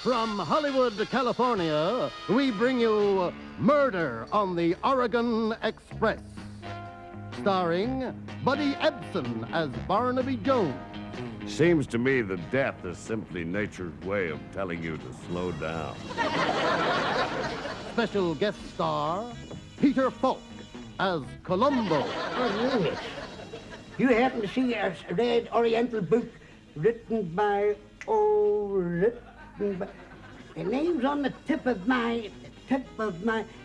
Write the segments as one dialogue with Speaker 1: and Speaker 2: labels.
Speaker 1: From Hollywood, California, we bring you Murder on the Oregon Express, starring Buddy Ebsen as Barnaby Jones.
Speaker 2: Seems to me that death is simply nature's way of telling you to slow down.
Speaker 1: Special guest star Peter Falk as Columbo.
Speaker 3: Oh, yes. You happen to see a red Oriental book written by, the name's on the tip of my,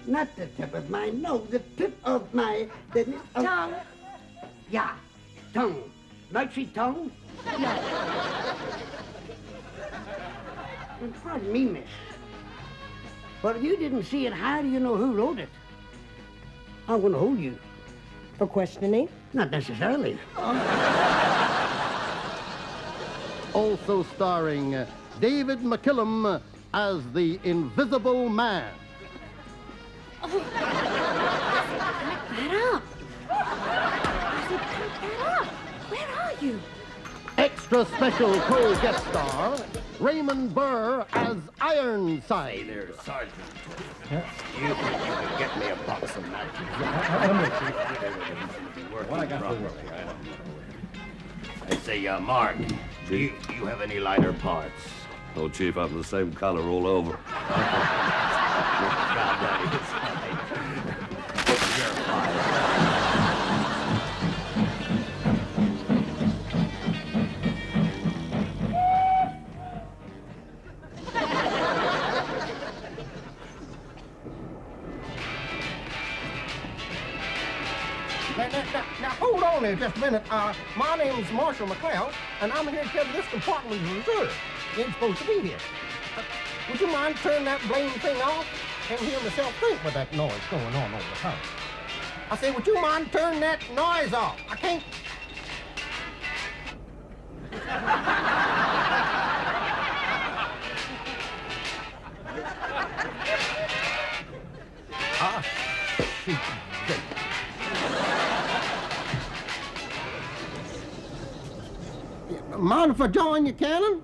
Speaker 3: not the tip of my, no, the tip of my,
Speaker 4: Tongue.
Speaker 3: Yeah, tongue. Like she tongue? Yeah. Pardon me, miss. But if you didn't see it, how do you know who wrote it? I'm going to hold you.
Speaker 4: For questioning?
Speaker 3: Not necessarily.
Speaker 1: Also starring David McKillum as the Invisible Man.
Speaker 4: Oh, pick that up. I said, pick that up. Where are you?
Speaker 1: Extra special co-guest star Raymond Burr as Ironside.
Speaker 5: Hey there, Sergeant. You think you can get me a box of matches?
Speaker 6: What I got for work?
Speaker 5: I say, Mark, do you have any lighter parts?
Speaker 2: Oh, Chief, I'm the same color all over.
Speaker 5: God, that is fine. You're fired.
Speaker 7: Now, hold on there just a minute. My name's Marshal McLeod, and I'm here to tell you this compartment is reserved. You ain't supposed to be here. Would you mind turning that blame thing off? Can't hear myself think with that noise going on over the house. I say, would you mind turning that noise off? I can't... Shoot. Mind if I join you, Cannon?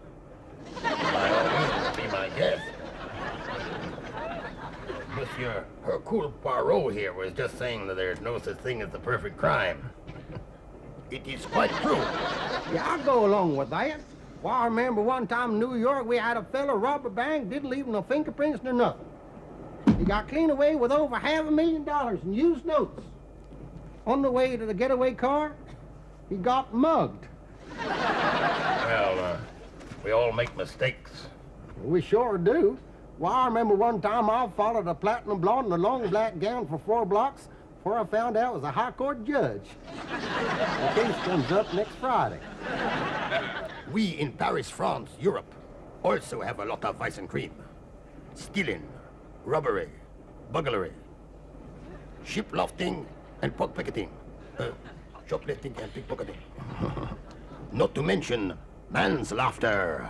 Speaker 5: By all means, be my guest. Monsieur Hercule Poirot here was just saying that there's no such thing as the perfect crime. It is quite true.
Speaker 7: Yeah, I'll go along with that. Well, I remember one time in New York, we had a fella rob a bank, didn't leave no fingerprints nor nothing. He got clean away with over $500,000 in used notes. On the way to the getaway car, he got mugged.
Speaker 5: Well, we all make mistakes.
Speaker 7: We sure do. Well, I remember one time I followed a platinum blonde in a long black gown for 4 blocks before I found out it was a high court judge. The case comes up next Friday.
Speaker 5: We in Paris, France, Europe, also have a lot of vice and cream. Stealing, robbery, burglary, shiplifting, and pickpocketing. Shoplifting and pickpocketing. Not to mention man's laughter.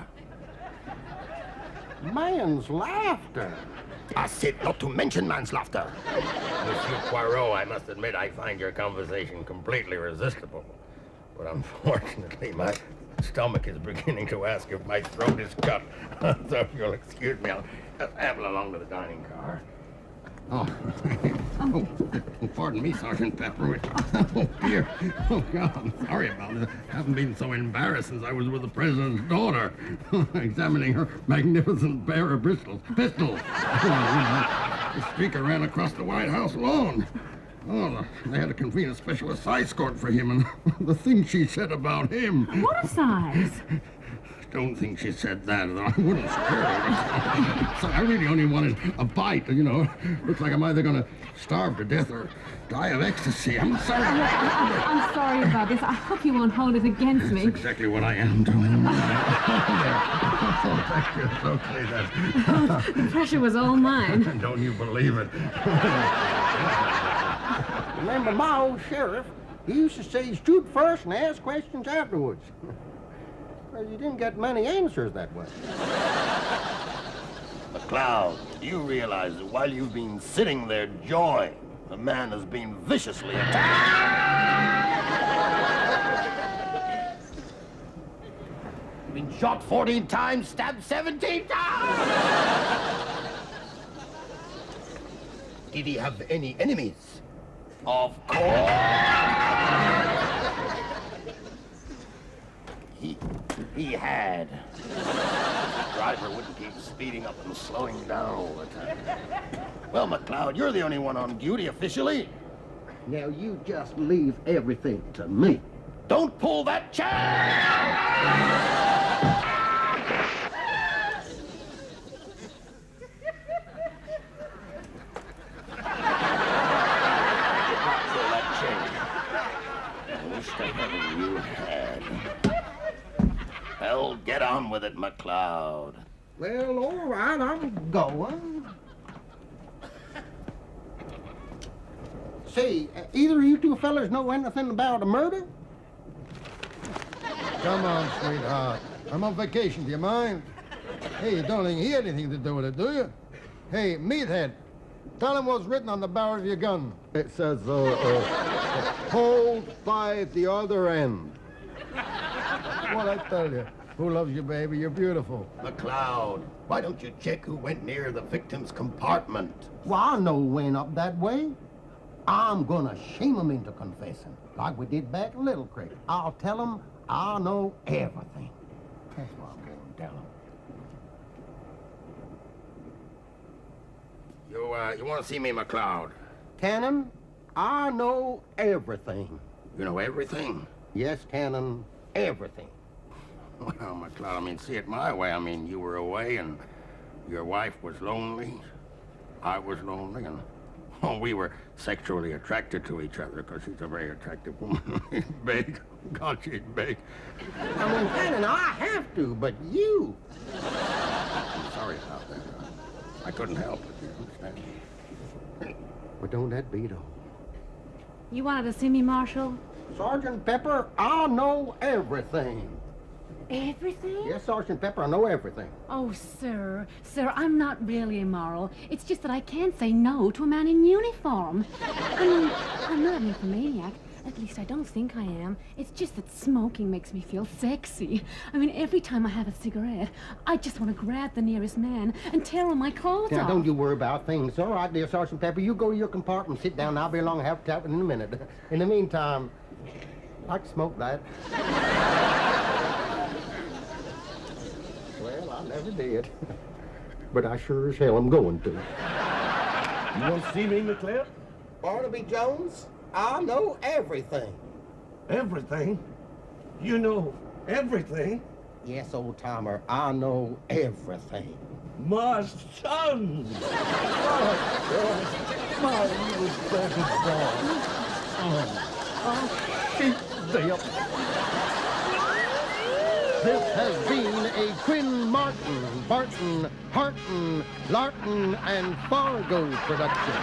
Speaker 7: Man's laughter?
Speaker 5: I said not to mention man's laughter. Monsieur Poirot, I must admit I find your conversation completely resistible. But unfortunately, my stomach is beginning to ask if my throat is cut. So if you'll excuse me, I'll just amble along to the dining car. Oh, pardon me, Sergeant Pepper. Oh, dear. Oh, God, I'm sorry about it. I haven't been so embarrassed since I was with the president's daughter, examining her magnificent pair of pistols. The speaker ran across the White House lawn. Oh, they had to convene a special assize court for him, and the things she said about him.
Speaker 4: What assize?
Speaker 5: Don't think she said that, though I wouldn't scare her. So I really only wanted a bite, you know. Looks like I'm either going to starve to death or die of ecstasy. I'm sorry.
Speaker 4: I'm sorry about this. I hope you won't hold it against me.
Speaker 5: That's exactly what I am doing. Oh, thank you. It's okay, then.
Speaker 4: The pressure was all mine.
Speaker 5: Don't you believe it?
Speaker 7: Remember my old sheriff, he used to say shoot first and ask questions afterwards. Well, you didn't get many answers that way.
Speaker 5: McLeod, you realize that while you've been sitting there jawing, the man has been viciously attacked. Been shot 14 times, stabbed 17 times! Did he have any enemies? Of course! He had. The driver wouldn't keep speeding up and slowing down all the time. Well, McLeod, you're the only one on duty officially.
Speaker 1: Now you just leave everything to me.
Speaker 5: Don't pull that chair! You had. Well, get on with it, McLeod.
Speaker 7: Well, all right, I'm going. Say, either of you two fellas know anything about a murder?
Speaker 1: Come on, sweetheart. I'm on vacation, do you mind? Hey, you don't think he had anything to do with it, do you? Hey, meathead, tell him what's written on the barrel of your gun. It says, hold by at the other end. What I tell you? Who loves you, baby? You're beautiful.
Speaker 5: McLeod, why don't you check who went near the victim's compartment?
Speaker 7: Well, I know went up that way. I'm gonna shame him into confessing, like we did back in Little Creek. I'll tell him I know everything. That's what I'm gonna tell him.
Speaker 5: You want to see me, McLeod?
Speaker 7: Cannon, I know everything.
Speaker 5: You know everything?
Speaker 7: Yes, Cannon, everything.
Speaker 5: Well, McLeod, I mean, see it my way. I mean, you were away and your wife was lonely. I was lonely, and we were sexually attracted to each other because she's a very attractive woman. She's big. God, she's big.
Speaker 7: I mean, Cannon, I have to, but you.
Speaker 5: I'm sorry about that. I couldn't help it, you understand?
Speaker 7: But don't that beat all?
Speaker 4: You wanted to see me, Marshal?
Speaker 7: Sergeant Pepper, I know everything.
Speaker 4: Everything?
Speaker 7: Yes, Sergeant Pepper, I know everything.
Speaker 4: Oh, sir. Sir, I'm not really immoral. It's just that I can't say no to a man in uniform. I mean, I'm not an nymphomaniac. At least I don't think I am. It's just that smoking makes me feel sexy. I mean, every time I have a cigarette, I just want to grab the nearest man and tear all my clothes
Speaker 7: Now,
Speaker 4: off.
Speaker 7: don't you worry about things. All right, dear Sergeant Pepper, you go to your compartment, sit down. I'll be along and have a chat in a minute. In the meantime, I'd smoke that. Well, I never did. But I sure as hell am going to.
Speaker 6: You want to see me, McLeod?
Speaker 7: Barnaby Jones, I know everything.
Speaker 6: Everything? You know everything?
Speaker 7: Yes, old timer, I know everything.
Speaker 6: My son! My little baby boy.
Speaker 7: Keep them.
Speaker 1: This has been a Quinn Martin, Barton, Harton, Larton, and Fargo production.